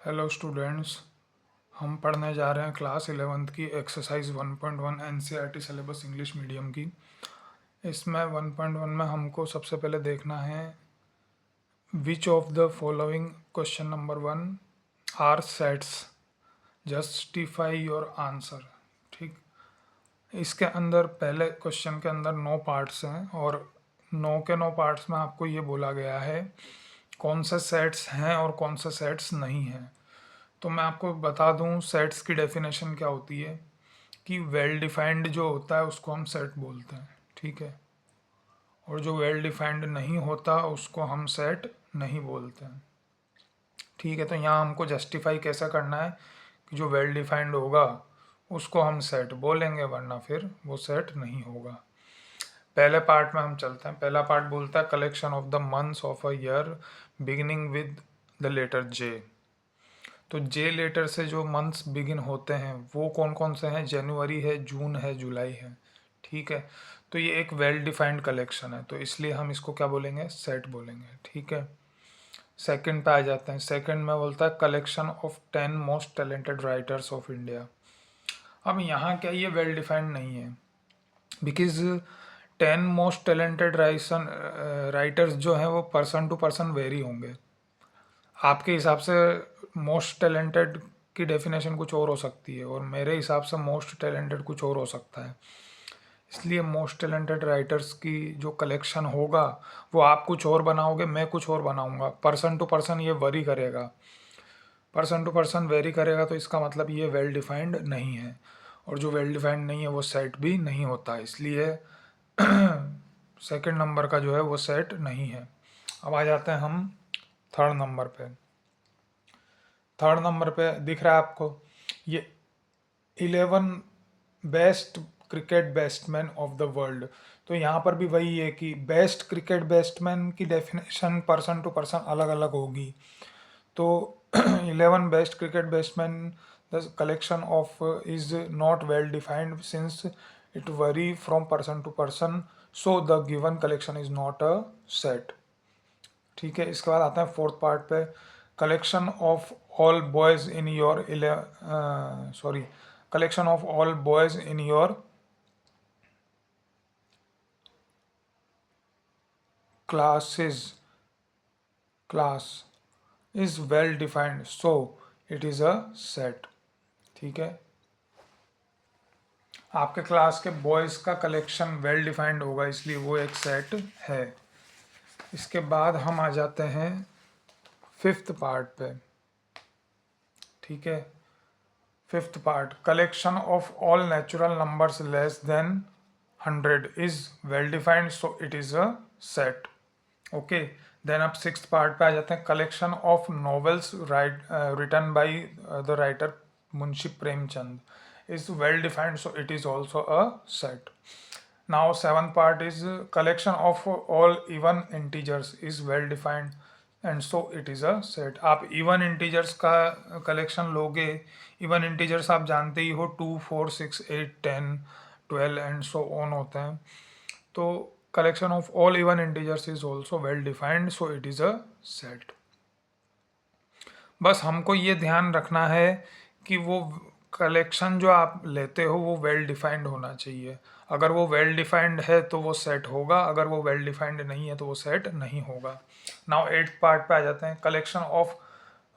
Hello students, हम पढ़ने जा रहे हैं क्लास 11th की exercise 1.1 NCERT syllabus English medium की। इसमें 1.1 में हमको सबसे पहले देखना है which of the following question number 1 are sets, justify your answer. ठीक, इसके अंदर पहले क्वेश्चन के अंदर 9 पार्ट्स हैं और 9 के 9 पार्ट्स में आपको ये बोला गया है कौन से सेट्स हैं और कौन से सेट्स नहीं हैं। तो मैं आपको बता दूं सेट्स की डेफिनेशन क्या होती है कि वेल डिफाइंड जो होता है उसको हम सेट बोलते हैं, ठीक है, और जो वेल डिफाइंड नहीं होता उसको हम सेट नहीं बोलते हैं, ठीक है। तो यहाँ हमको जस्टिफाई कैसा करना है कि जो वेल डिफाइंड होगा उसको हम सेट बोलेंगे, वरना फिर वो सेट नहीं होगा। पहले पार्ट में हम चलते हैं। पहला पार्ट बोलता है collection of the months of a year beginning with the letter J. तो जे लेटर से जो मंथ्स बिगिन होते हैं वो कौन कौन से हैं? जनवरी है, जून है, जुलाई है, ठीक है। तो ये एक वेल डिफाइंड कलेक्शन है, तो इसलिए हम इसको क्या बोलेंगे? सेट बोलेंगे, ठीक है। सेकंड पे आ जाते हैं। सेकंड में बोलता है collection of 10 most talented writers of India. अब यहाँ क्या ये वेल डिफाइंड नहीं है, बिकॉज 10 मोस्ट टैलेंटेड राइटर्स जो हैं वो पर्सन टू पर्सन वेरी होंगे। आपके हिसाब से मोस्ट टैलेंटेड की डेफिनेशन कुछ और हो सकती है और मेरे हिसाब से मोस्ट टैलेंटेड कुछ और हो सकता है। इसलिए मोस्ट टैलेंटेड राइटर्स की जो कलेक्शन होगा वो आप कुछ और बनाओगे, मैं कुछ और बनाऊंगा। पर्सन टू पर्सन ये वरी करेगा, पर्सन टू पर्सन वेरी करेगा, तो इसका मतलब ये वेल डिफाइंड नहीं है। और जो वेल डिफाइंड नहीं है वो सेट भी नहीं होता, इसलिए सेकंड नंबर का जो है वो सेट नहीं है। अब आ जाते हैं हम थर्ड नंबर पे। थर्ड नंबर पे दिख रहा है आपको ये 11 best cricket batsman of the world. तो यहाँ पर भी वही है कि बेस्ट क्रिकेट बैट्समैन की डेफिनेशन पर्सन टू पर्सन अलग अलग होगी। तो 11 best cricket batsman, the collection of is not well defined since it vary from person to person, so the given collection is not a set, ठीक है। इसके बाद आता है फोर्थ पार्ट पे collection of all boys in your collection of all boys in your classes class is well defined, so it is a set, ठीक है। आपके क्लास के बॉयज का कलेक्शन वेल डिफाइंड होगा, इसलिए वो एक सेट है। इसके बाद हम आ जाते हैं फिफ्थ पार्ट पे, ठीक है। Fifth part collection of all natural numbers less than 100 is well defined, so it is a set, okay. Then आप सिक्स पार्ट पे आ जाते हैं collection of novels written by the writer Munshi Premchand is well defined, so it is also a set. Now seven part is collection of all even integers is well defined and so it is a set. आप even integers का collection लोगे, even integers आप जानते ही हो 2, 4, 6, 8, 10, 12 and so on होते हैं। तो collection of all even integers is also well defined, so it is a set. बस हमको ये ध्यान रखना है कि वो कलेक्शन जो आप लेते हो वो वेल डिफाइंड होना चाहिए। अगर वो वेल डिफाइंड है तो वो सेट होगा, अगर वो वेल डिफाइंड नहीं है तो वो सेट नहीं होगा। नाउ एट पार्ट पे आ जाते हैं collection of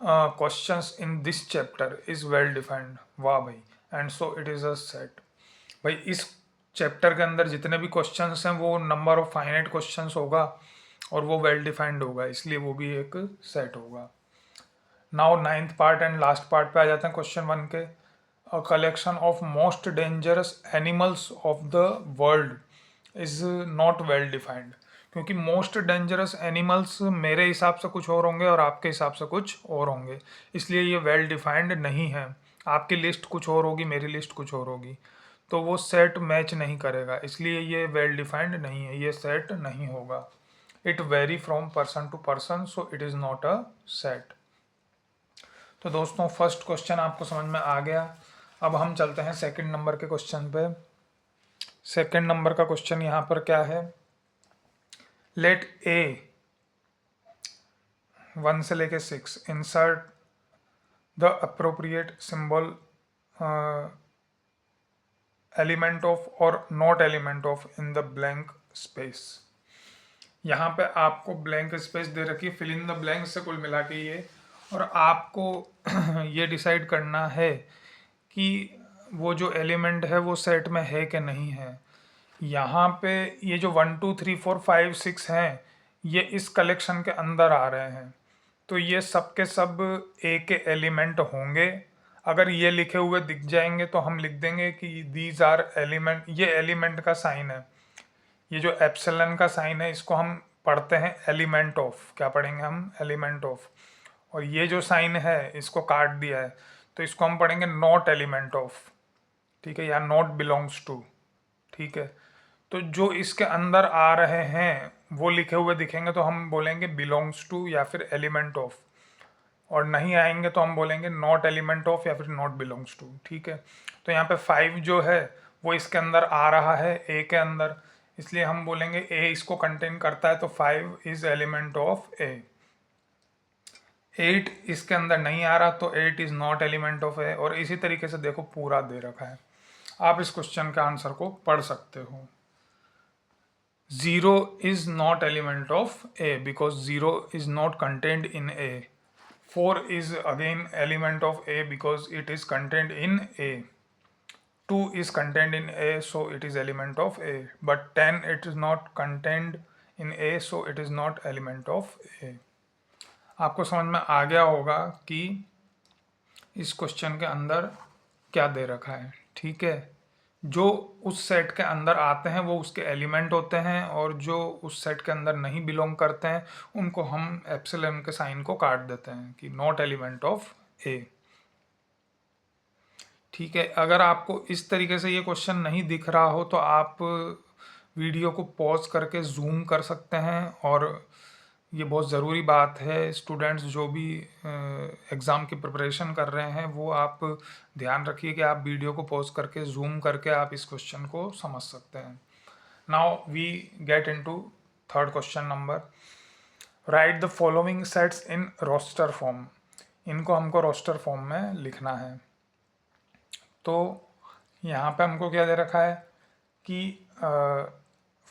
questions in this chapter is well defined, वाह भाई, and so it is a set. भाई इस चैप्टर के अंदर जितने भी क्वेश्चंस हैं वो नंबर ऑफ फाइनाइट क्वेश्चंस होगा और वो वेल डिफाइंड होगा, इसलिए वो भी एक सेट होगा। Now ninth part and last part पे आ जाते हैं क्वेश्चन वन के। A collection of most dangerous animals of the world is not well defined, क्योंकि मोस्ट डेंजरस एनिमल्स मेरे हिसाब से कुछ और होंगे और आपके हिसाब से कुछ और होंगे, इसलिए ये वेल डिफाइंड नहीं है। आपकी लिस्ट कुछ और होगी, मेरी लिस्ट कुछ और होगी, तो वो सेट मैच नहीं करेगा, इसलिए ये वेल डिफाइंड नहीं है, ये सेट नहीं होगा। It very from person to person, so it is not a set. तो दोस्तों फर्स्ट क्वेश्चन आपको समझ में आ गया। अब हम चलते हैं सेकंड नंबर के क्वेश्चन पे। सेकंड नंबर का क्वेश्चन यहाँ पर क्या है? लेट ए 1 से लेके 6 insert the appropriate symbol element of or not element of in the blank space. यहाँ पे आपको ब्लैंक स्पेस दे रखी है, फिल इन द ब्लैंक से कुल मिला के ये, और आपको ये डिसाइड करना है कि वो जो एलिमेंट है वो सेट में है कि नहीं है। यहाँ पे ये जो 1 2 3 4 5 6 हैं, ये इस कलेक्शन के अंदर आ रहे हैं, तो ये सब के सब ए के एलिमेंट होंगे। अगर ये लिखे हुए दिख जाएंगे तो हम लिख देंगे कि दीज आर एलिमेंट, ये एलिमेंट का साइन है। ये जो एप्सिलन का साइन है इसको हम पढ़ते हैं एलिमेंट ऑफ, क्या पढ़ेंगे हम, एलिमेंट ऑफ। और ये जो साइन है इसको काट दिया है तो इसको हम पढ़ेंगे नॉट एलिमेंट ऑफ, ठीक है, या नॉट बिलोंग्स टू, ठीक है। तो जो इसके अंदर आ रहे हैं वो लिखे हुए दिखेंगे तो हम बोलेंगे बिलोंग्स टू या फिर एलिमेंट ऑफ, और नहीं आएंगे तो हम बोलेंगे नॉट एलिमेंट ऑफ या फिर नॉट बिलोंग्स टू, ठीक है। तो यहाँ पे 5 जो है वो इसके अंदर आ रहा है ए के अंदर, इसलिए हम बोलेंगे ए इसको कंटेन करता है तो 5 इज एलिमेंट ऑफ ए। 8 इसके अंदर नहीं आ रहा तो 8 इज नॉट एलिमेंट ऑफ ए, और इसी तरीके से देखो पूरा दे रखा है। आप इस क्वेश्चन के आंसर को पढ़ सकते हो। 0 is not element of A because 0 is not contained in A. 4 is again element of A because it is contained in A. 2 is contained in A, so it is element of A. But 10 it is not contained in A, so it is not element of A. आपको समझ में आ गया होगा कि इस question के अंदर क्या दे रखा है, ठीक है। जो उस सेट के अंदर आते हैं वो उसके एलिमेंट होते हैं, और जो उस सेट के अंदर नहीं बिलोंग करते हैं उनको हम एप्सिलन के साइन को काट देते हैं कि नॉट एलिमेंट ऑफ ए, ठीक है। अगर आपको इस तरीके से ये क्वेश्चन नहीं दिख रहा हो तो आप वीडियो को पॉज करके जूम कर सकते हैं, और ये बहुत ज़रूरी बात है, स्टूडेंट्स जो भी एग्ज़ाम की प्रिपरेशन कर रहे हैं वो आप ध्यान रखिए कि आप वीडियो को पॉज करके जूम करके आप इस क्वेश्चन को समझ सकते हैं। Now we get into third question number. Write the following sets in roster form. इनको हमको रोस्टर फॉर्म में लिखना है। तो यहाँ पे हमको क्या दे रखा है कि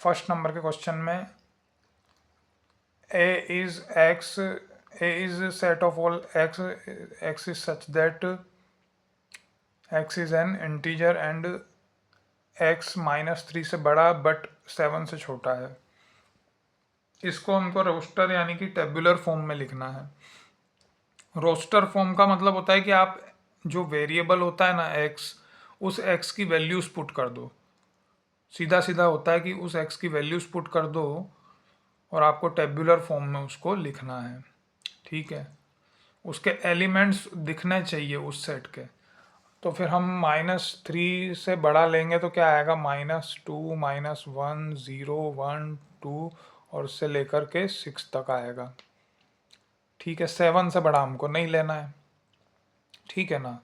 फर्स्ट नंबर के क्वेश्चन में A is x, A is a set of all x, x is such that x is an integer and x -3 से बड़ा बट 7 से छोटा है। इसको हमको रोस्टर यानी कि टेबुलर फॉर्म में लिखना है। रोस्टर फॉर्म का मतलब होता है कि आप जो वेरिएबल होता है ना x, उस x की वैल्यूज पुट कर दो। सीधा सीधा होता है कि उस x की वैल्यूज पुट कर दो और आपको टेबुलर फॉर्म में उसको लिखना है, ठीक है। उसके एलिमेंट्स दिखने चाहिए उस सेट के। तो फिर हम -3 से बड़ा लेंगे तो क्या आएगा, -2 -1 0 1 2 और उससे लेकर के 6 तक आएगा, ठीक है। 7 से बड़ा हमको नहीं लेना है, ठीक है ना।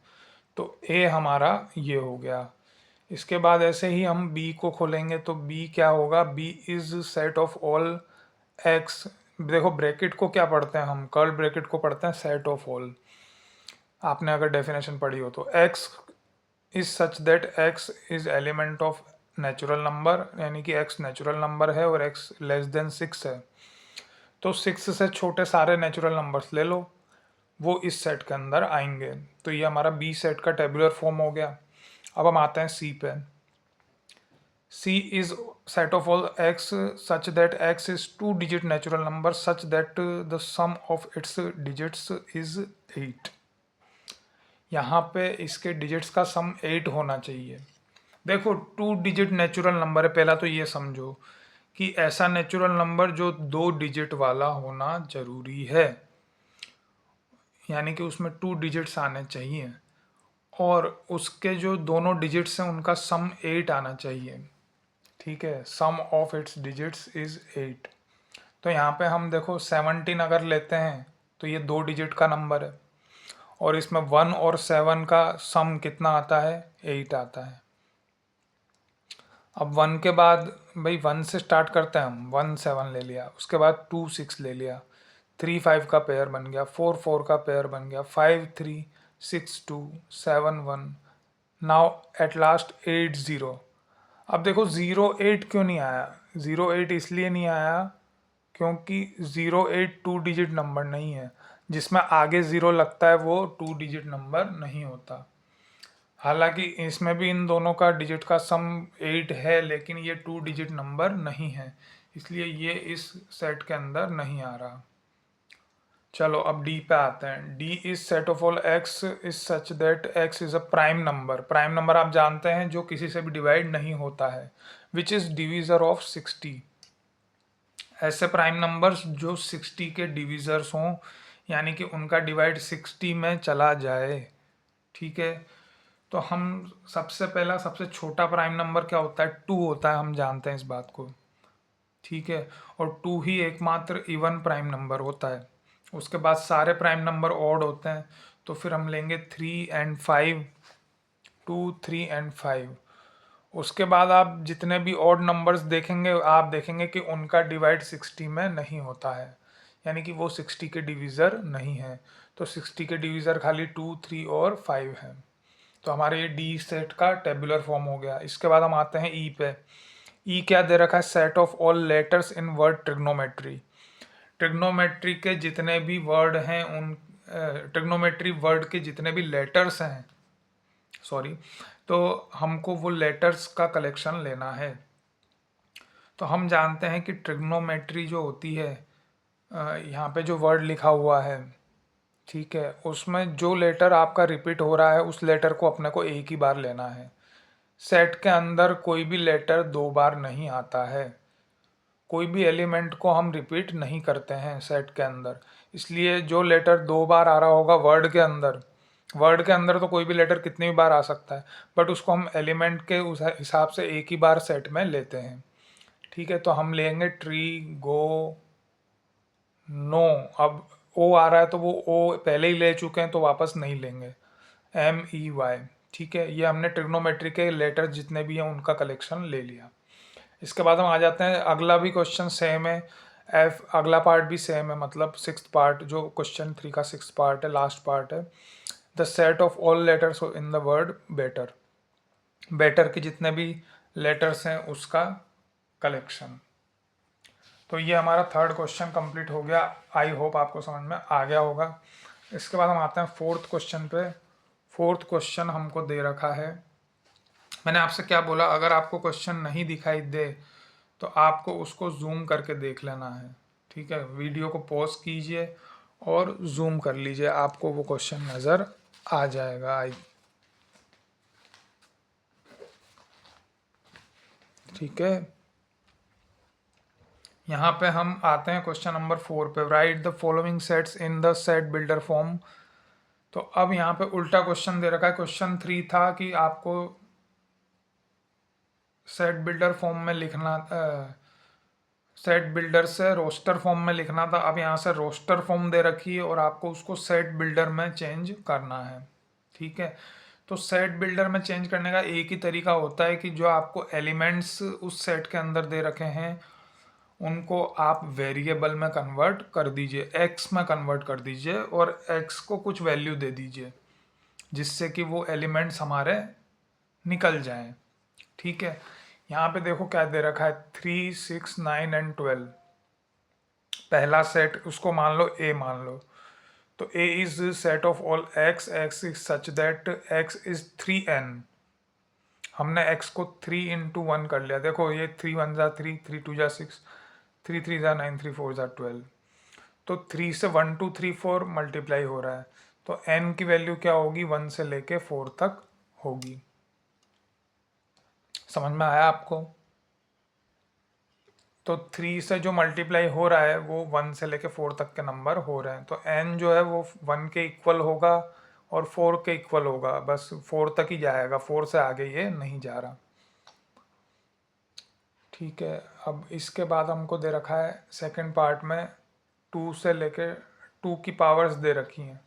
तो ए हमारा ये हो गया। इसके बाद ऐसे ही हम बी को खोलेंगे तो बी क्या होगा, B is set of all X. देखो ब्रैकेट को क्या पढ़ते हैं हम, कर्ल ब्रैकेट को पढ़ते हैं सेट ऑफ ऑल। आपने अगर डेफिनेशन पढ़ी हो तो x is such that X is element of natural number, यानी कि एक्स नेचुरल नंबर है और एक्स लेस देन 6 है। तो 6 से छोटे सारे नेचुरल नंबर्स ले लो, वो इस सेट के अंदर आएंगे। तो ये हमारा बी सेट का टेबुलर फॉर्म हो गया। अब हम आते हैं सी पे। C is set of all x such that x is 2-digit natural number such that the sum of its digits is 8। यहाँ पे इसके डिजिट्स का सम 8 होना चाहिए। देखो 2 डिजिट नेचुरल नंबर है, पहला तो ये समझो कि ऐसा नेचुरल नंबर जो 2 डिजिट वाला होना जरूरी है, यानी कि उसमें 2 डिजिट्स आने चाहिए, और उसके जो दोनों डिजिट्स हैं उनका सम 8 आना चाहिए, ठीक है। सम ऑफ इट्स डिजिट्स इज 8। तो यहाँ पे हम देखो 17 अगर लेते हैं तो ये 2 डिजिट का नंबर है, और इसमें 1 और 7 का सम कितना आता है, 8 आता है। अब 1 के बाद भाई 1 से स्टार्ट करते हैं हम, 1 7 ले लिया, उसके बाद 2 6 ले लिया, 3 5 का पेयर बन गया, 4 4 का पेयर बन गया, 5 3 6271, नाउ एट लास्ट 80। अब देखो 08 क्यों नहीं आया? 08 इसलिए नहीं आया क्योंकि 08 टू डिजिट नंबर नहीं है। जिसमें आगे ज़ीरो लगता है वो टू डिजिट नंबर नहीं होता। हालांकि इसमें भी इन दोनों का डिजिट का सम 8 है, लेकिन ये टू डिजिट नंबर नहीं है, इसलिए ये इस सेट के अंदर नहीं आ रहा। चलो अब डी पे आते हैं। D is set of all X is such that X is a prime number. Prime number आप जानते हैं जो किसी से भी डिवाइड नहीं होता है, विच इज डिविजर ऑफ 60। ऐसे प्राइम नंबर्स जो 60 के डिविजर्स हों, यानी कि उनका डिवाइड 60 में चला जाए। ठीक है, तो हम सबसे पहला सबसे छोटा प्राइम नंबर क्या होता है? 2 होता है, हम जानते हैं इस बात को। ठीक है, और 2 ही एकमात्र इवन प्राइम नंबर होता है। उसके बाद सारे प्राइम नंबर ऑड होते हैं, तो फिर हम लेंगे 3 एंड 5, 2, 3 एंड 5। उसके बाद आप जितने भी ऑड नंबर्स देखेंगे, आप देखेंगे कि उनका डिवाइड 60 में नहीं होता है, यानी कि वो 60 के डिविज़र नहीं है। तो 60 के डिविज़र खाली 2, 3 और 5 है। तो हमारे ये डी सेट का टेबुलर फॉर्म हो गया। इसके बाद हम आते हैं ई पे। ई क्या दे रखा है? Set of all letters in word trigonometry. Trigonometry के जितने भी वर्ड हैं उन ट्रिग्नोमेट्री वर्ड के जितने भी लेटर्स हैं, सॉरी, तो हमको वो लेटर्स का कलेक्शन लेना है। तो हम जानते हैं कि ट्रिग्नोमेट्री जो होती है, यहाँ पे जो वर्ड लिखा हुआ है, ठीक है, उसमें जो लेटर आपका रिपीट हो रहा है उस लेटर को अपने को एक ही बार लेना है। सेट के अंदर कोई भी लेटर दो बार नहीं आता है। कोई भी एलिमेंट को हम रिपीट नहीं करते हैं सेट के अंदर। इसलिए जो लेटर दो बार आ रहा होगा वर्ड के अंदर तो कोई भी लेटर कितनी भी बार आ सकता है, बट उसको हम एलिमेंट के उस हिसाब से एक ही बार सेट में लेते हैं। ठीक है, तो हम लेंगे ट्री, गो, नो। अब ओ आ रहा है तो वो ओ पहले ही ले चुके हैं तो वापस नहीं लेंगे। MEY। ठीक है, ये हमने ट्रिग्नोमेट्री के लेटर जितने भी हैं उनका कलेक्शन ले लिया। इसके बाद हम आ जाते हैं, अगला भी क्वेश्चन सेम है। अगला पार्ट भी सेम है, मतलब सिक्स्थ पार्ट जो क्वेश्चन 3 का सिक्स्थ पार्ट है, लास्ट पार्ट है। The set of all letters in the word better. Better के जितने भी लेटर्स हैं उसका कलेक्शन। तो ये हमारा थर्ड क्वेश्चन कंप्लीट हो गया। आई होप आपको समझ में आ गया होगा। इसके बाद हम आते हैं फोर्थ क्वेश्चन पे। फोर्थ क्वेश्चन हमको दे रखा है, मैंने आपसे क्या बोला, अगर आपको क्वेश्चन नहीं दिखाई दे तो आपको उसको जूम करके देख लेना है। ठीक है, वीडियो को पॉज कीजिए और जूम कर लीजिए, आपको वो क्वेश्चन नज़र आ जाएगा। ठीक है, यहाँ पे हम आते हैं क्वेश्चन नंबर 4 पे। Right the following sets in the set builder form. तो अब यहाँ पे उल्टा क्वेश्चन दे रखा है। क्वेश्चन 3 था कि आपको सेट बिल्डर फॉर्म में लिखना, सेट बिल्डर से रोस्टर फॉर्म में लिखना था। अब यहाँ से रोस्टर फॉर्म दे रखी है और आपको उसको सेट बिल्डर में चेंज करना है। ठीक है, तो सेट बिल्डर में चेंज करने का एक ही तरीका होता है कि जो आपको एलिमेंट्स उस सेट के अंदर दे रखे हैं उनको आप वेरिएबल में कन्वर्ट कर दीजिए, एक्स में कन्वर्ट कर दीजिए और एक्स को कुछ वैल्यू दे दीजिए जिससे कि वो एलिमेंट्स हमारे निकल जाएं। ठीक है, यहाँ पे देखो क्या दे रखा है, 3, 6, 9 एंड 12। पहला सेट उसको मान लो ए मान लो, तो A is set of all X, X is such that X is 3n। हमने x को 3 इंटू 1 कर लिया। देखो ये 3 1 जा 3, 3 2 जा 6, 3 3 जा 9, 3 4 जा 12। तो 3 से 1 2 3 4 मल्टीप्लाई हो रहा है, तो n की वैल्यू क्या होगी? 1 से लेके 4 तक होगी। समझ में आया आपको? तो 3 से जो मल्टीप्लाई हो रहा है वो 1 से लेके 4 तक के नंबर हो रहे हैं, तो n जो है वो 1 के इक्वल होगा और 4 के इक्वल होगा, बस 4 तक ही जाएगा, 4 से आगे ये नहीं जा रहा। ठीक है, अब इसके बाद हमको दे रखा है सेकंड पार्ट में 2 से लेके 2 की पावर्स दे रखी हैं।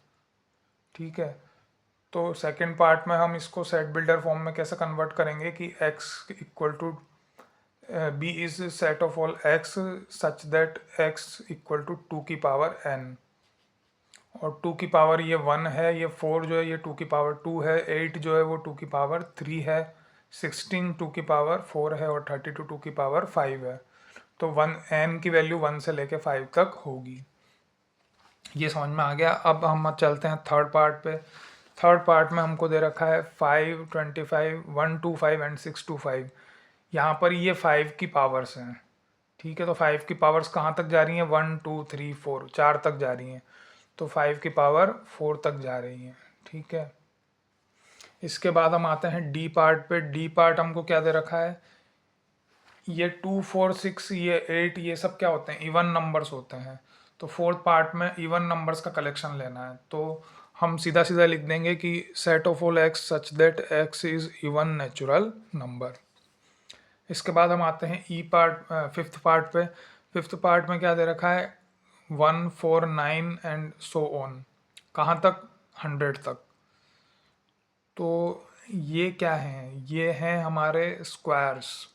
ठीक है, तो सेकंड पार्ट में हम इसको सेट बिल्डर फॉर्म में कैसे कन्वर्ट करेंगे कि x equal to b is set of all x such that x equal to 2 की पावर n। और 2 की पावर ये 1 है, ये 4 जो है ये 2 की पावर 2 है, 8 जो है वो 2 की पावर 3 है, 16 2 की पावर 4 है और 32 2 की पावर 5 है। तो n की वैल्यू 1 से लेके 5 तक होगी। ये समझ में आ गया। अब हम चलते हैं थर्ड पार्ट पे। थर्ड पार्ट में हमको दे रखा है 5, 25, 125 एंड 625। यहाँ पर ये 5 की पावर्स हैं, ठीक है। तो 5 की पावर्स कहाँ तक जा रही हैं? 1 2 3 4, 4 तक जा रही हैं। तो 5 की पावर 4 तक जा रही हैं, ठीक है। इसके बाद हम आते हैं डी पार्ट पे। डी पार्ट हमको क्या दे रखा है? ये 2 4 6 ये 8 ये सब क्या होते हैं? इवन नंबर्स होते हैं। तो फोर्थ पार्ट में इवन नंबर्स का कलेक्शन लेना है। तो हम सीधा सीधा लिख देंगे कि set of all X such that X is even natural number. इसके बाद हम आते हैं ई पार्ट, फिफ्थ पार्ट पे। फिफ्थ पार्ट में क्या दे रखा है? 1 4 9 एंड सो ऑन। कहाँ तक? 100 तक। तो ये क्या है? ये हैं हमारे स्क्वायर्स,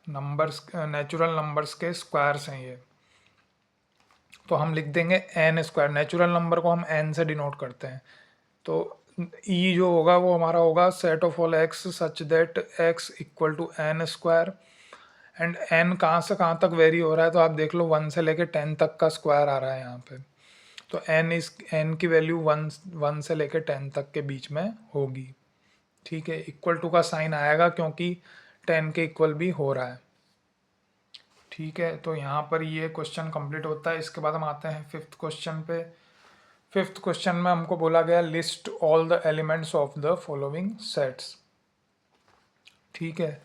नंबर्स, नेचुरल नंबर्स के स्क्वायर्स हैं ये। तो हम लिख देंगे एन स्क्वायर। नेचुरल नंबर को हम एन से डिनोट करते हैं। तो ई जो होगा वो हमारा होगा set of all X such that X equal to N square. And N कहाँ से कहाँ तक वेरी हो रहा है? तो आप देख लो 1 से लेके 10 तक का स्क्वायर आ रहा है यहाँ पे। तो एन की वैल्यू 1 से लेके 10 तक के बीच में होगी, ठीक है। इक्वल टू का साइन आएगा क्योंकि 10 के इक्वल भी हो रहा है, ठीक है। तो यहाँ पर ये क्वेश्चन कंप्लीट होता है। इसके बाद हम आते हैं फिफ्थ क्वेश्चन पे। फिफ्थ क्वेश्चन में हमको बोला गया list all the elements of the following sets, ठीक है।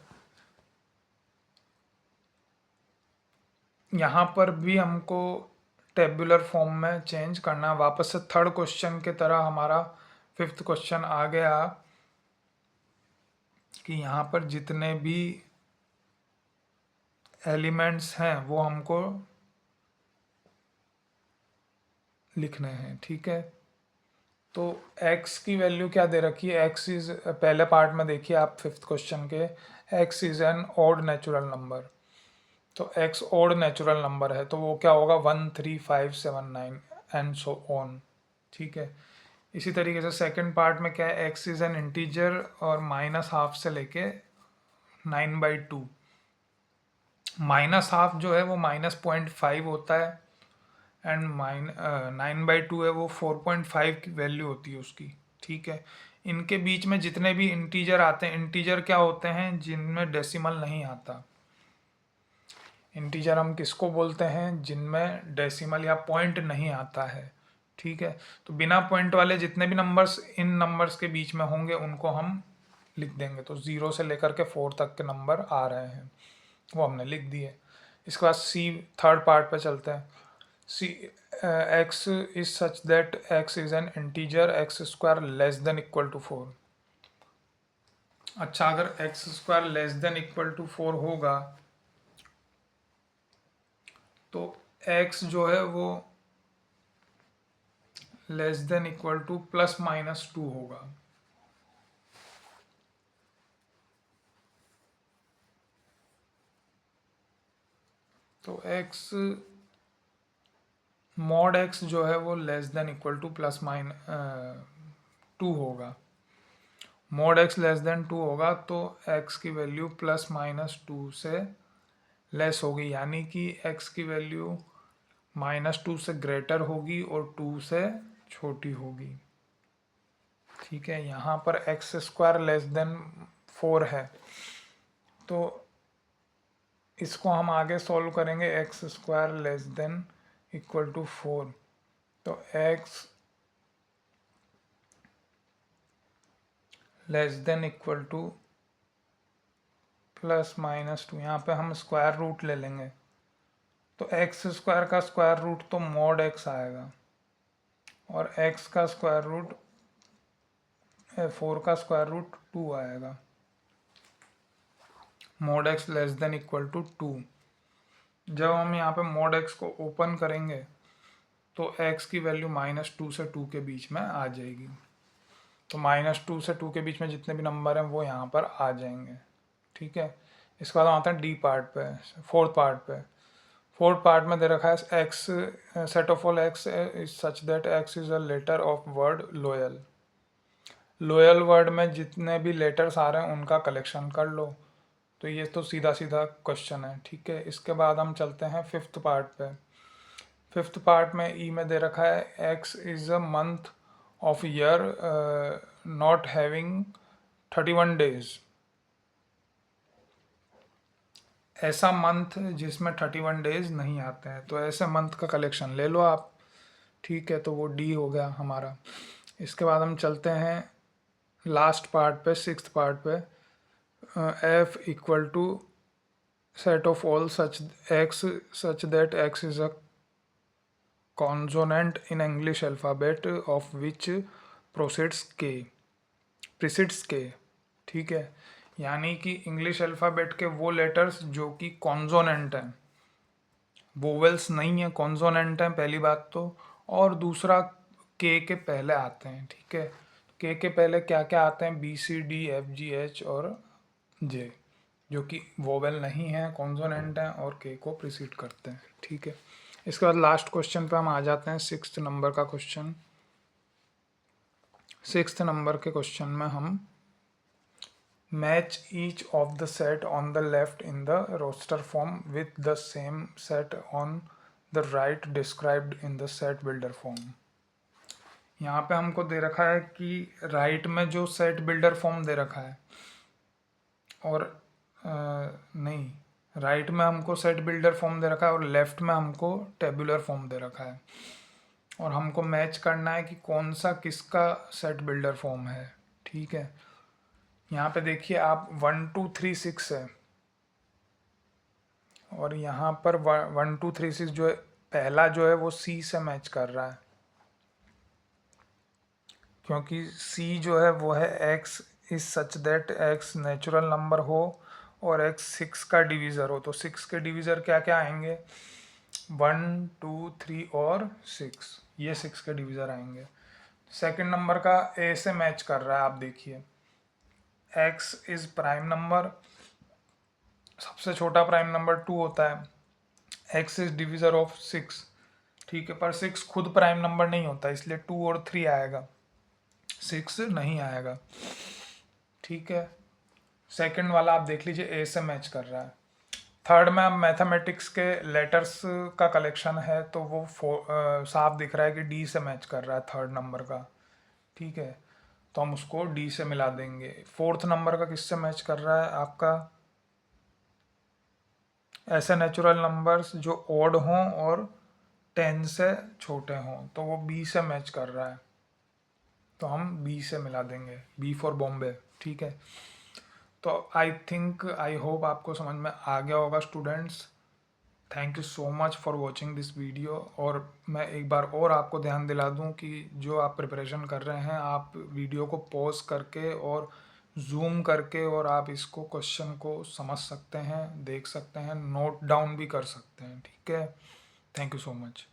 यहाँ पर भी हमको टेबुलर फॉर्म में चेंज करना। वापस से थर्ड क्वेश्चन के तरह हमारा फिफ्थ क्वेश्चन आ गया कि यहाँ पर जितने भी एलिमेंट्स हैं वो हमको लिखने हैं, ठीक है। तो x की वैल्यू क्या दे रखी है? x इज, पहले पार्ट में देखिए आप फिफ्थ क्वेश्चन के, x is an odd natural number. तो x ऑड नेचुरल नंबर है तो वो क्या होगा? 1 3 5 7 9 एंड सो ऑन, ठीक है। इसी तरीके से सेकंड पार्ट में क्या है? x इज एन इंटीजर और -12 से लेके 9/2। -12 जो है वो -0.5 होता है एंड 9/2 है वो 4.5 की वैल्यू होती है उसकी, ठीक है। इनके बीच में जितने भी इंटीजर आते हैं, इंटीजर क्या होते हैं? जिनमें डेसिमल नहीं आता। इंटीजर हम किसको बोलते हैं? जिनमें डेसिमल या पॉइंट नहीं आता है, ठीक है। तो बिना पॉइंट वाले जितने भी नंबर्स इन नंबर्स के बीच में होंगे उनको हम लिख देंगे। तो 0 से लेकर के 4 तक के नंबर आ रहे हैं वो हमने लिख दिए। इसके बाद सी, थर्ड पार्ट पे चलते हैं। C, X is such that X is an integer X square less than equal to 4। अच्छा, अगर X square less than equal to 4 होगा तो x जो है वो लेस देन इक्वल टू +-2 होगा। तो x मॉड x जो है वो लेस देन इक्वल टू +-2 होगा। मॉड x लेस देन 2 होगा तो x की वैल्यू +-2 से लेस होगी, यानी कि x की वैल्यू -2 से ग्रेटर होगी और 2 से छोटी होगी, ठीक है। यहाँ पर एक्स स्क्वायर लेस देन 4 है तो इसको हम आगे सॉल्व करेंगे। X square less than equal to 4, तो X less than equal to +-2, यहाँ पे हम स्क्वायर रूट ले लेंगे। तो एक्स स्क्वायर का स्क्वायर रूट तो मॉड एक्स आएगा और एक्स का स्क्वायर रूट 4 का स्क्वायर रूट 2 आएगा। Mod X less than equal to 2। जब हम यहाँ पे मॉड एक्स को ओपन करेंगे तो x की वैल्यू -2 से 2 के बीच में आ जाएगी। तो -2 से 2 के बीच में जितने भी नंबर हैं वो यहाँ पर आ जाएंगे, ठीक है। इसके बाद हम आते हैं डी पार्ट पे, फोर्थ पार्ट पे। फोर्थ पार्ट में दे रखा है X, set of all X is such that X is a letter of word loyal. Loyal word में जितने भी लेटर्स आ रहे हैं उनका कलेक्शन कर लो। तो ये तो सीधा सीधा क्वेश्चन है, ठीक है। इसके बाद हम चलते हैं फिफ्थ पार्ट पे। फिफ्थ पार्ट में ई में दे रखा है x is a month of year not having 31 days. ऐसा मंथ जिसमें 31 डेज नहीं आते हैं, तो ऐसे मंथ का कलेक्शन ले लो आप, ठीक है। तो वो डी हो गया हमारा। इसके बाद हम चलते हैं लास्ट पार्ट पे, सिक्स्थ पार्ट पे। F equal to set of all such X such that X is a consonant in English alphabet of which precedes K, ठीक है। यानी कि इंग्लिश अल्फ़ाबेट के वो लेटर्स जो कि कॉन्सोनेंट हैं, वोवेल्स नहीं है, कॉन्सोनेंट हैं पहली बात तो। और दूसरा के पहले आते हैं, ठीक है। के पहले क्या क्या आते हैं, B C D F G H और जे, जो कि वोवेल नहीं है, कॉन्सोनेंट हैं और के को प्रीसीड करते हैं, ठीक है। इसके बाद लास्ट क्वेश्चन पे हम आ जाते हैं, सिक्स्थ नंबर का क्वेश्चन। सिक्स्थ नंबर के क्वेश्चन में हम match each of the set on the left in the roster form with the same set on the right described in the set builder form. यहाँ पे हमको दे रखा है कि राइट में जो सेट बिल्डर फॉर्म दे रखा है, और नहीं, राइट में हमको सेट बिल्डर फॉर्म दे रखा है और लेफ्ट में हमको टेबुलर फॉर्म दे रखा है, और हमको मैच करना है कि कौन सा किसका सेट बिल्डर फॉर्म है, ठीक है। यहाँ पे देखिए आप 1 2 3 6 है, और यहाँ पर 1 2 3 6 जो है, पहला जो है वो सी से मैच कर रहा है, क्योंकि सी जो है वो है x is such that x natural number हो और एक्स 6 का डिवीज़र हो। तो 6 के डिवीज़र क्या क्या आएंगे, 1 2 3 और 6, ये 6 के डिवीज़र आएंगे। सेकंड नंबर का ए से मैच कर रहा है, आप देखिए एक्स इज प्राइम नंबर, सबसे छोटा प्राइम नंबर 2 होता है। एक्स इज डिवीज़र ऑफ 6, ठीक है, पर 6 खुद प्राइम नंबर नहीं होता, इसलिए 2 और 3 आएगा, 6 नहीं आएगा, ठीक है। सेकंड वाला आप देख लीजिए ए से मैच कर रहा है। थर्ड में अब मैथमेटिक्स के लेटर्स का कलेक्शन है, तो वो साफ दिख रहा है कि डी से मैच कर रहा है थर्ड नंबर का, ठीक है। तो हम उसको डी से मिला देंगे। फोर्थ नंबर का किससे मैच कर रहा है आपका, ऐसे नेचुरल नंबर्स जो ओड हों और 10 से छोटे हों, तो वो बी से मैच कर रहा है, तो हम बी से मिला देंगे, बी फॉर बॉम्बे, ठीक है। तो आई थिंक, आई होप आपको समझ में आ गया होगा students. Thank you so much for watching this video. और मैं एक बार और आपको ध्यान दिला दूं कि जो आप प्रिपरेशन कर रहे हैं, आप वीडियो को पॉज करके और जूम करके और आप इसको क्वेश्चन को समझ सकते हैं, देख सकते हैं, नोट डाउन भी कर सकते हैं, ठीक है। Thank you so much.